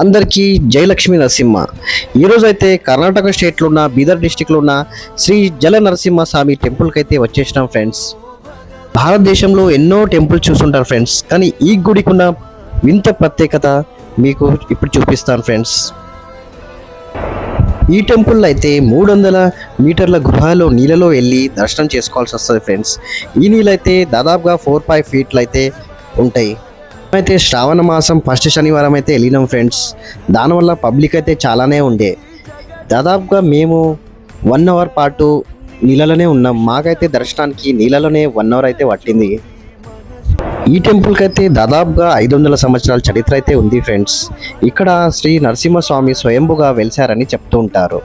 అందరికీ జయలక్ష్మి నరసింహ. ఈరోజు అయితే కర్ణాటక స్టేట్లో ఉన్న బీదర్ డిస్టిక్లో ఉన్న శ్రీ జల నరసింహ స్వామి టెంపుల్కి అయితే వచ్చేసినాం ఫ్రెండ్స్. భారతదేశంలో ఎన్నో టెంపుల్ చూసుంటారు ఫ్రెండ్స్, కానీ ఈ గుడికి ఉన్న వింత ప్రత్యేకత మీకు ఇప్పుడు చూపిస్తాను ఫ్రెండ్స్. ఈ టెంపుల్ అయితే 300 మీటర్ల గృహలో నీళ్ళలో వెళ్ళి దర్శనం చేసుకోవాల్సి వస్తుంది ఫ్రెండ్స్. ఈ నీళ్ళైతే దాదాపుగా 4-5 ఫీట్లు అయితే ఉంటాయి. అయితే శ్రావణ మాసం ఫస్ట్ శనివారం అయితే వెళ్ళినాం ఫ్రెండ్స్. దానివల్ల పబ్లిక్ అయితే చాలానే ఉండే. దాదాపుగా మేము 1 అవర్ పాటు నీళ్ళలోనే ఉన్నాం. మాకైతే దర్శనానికి నీళ్ళలోనే 1 అవర్ అయితే పట్టింది. ఈ టెంపుల్కి అయితే దాదాపుగా 500 సంవత్సరాల చరిత్ర అయితే ఉంది ఫ్రెండ్స్. ఇక్కడ శ్రీ నరసింహస్వామి స్వయంభుగా వెలిశారని చెప్తూ ఉంటారు.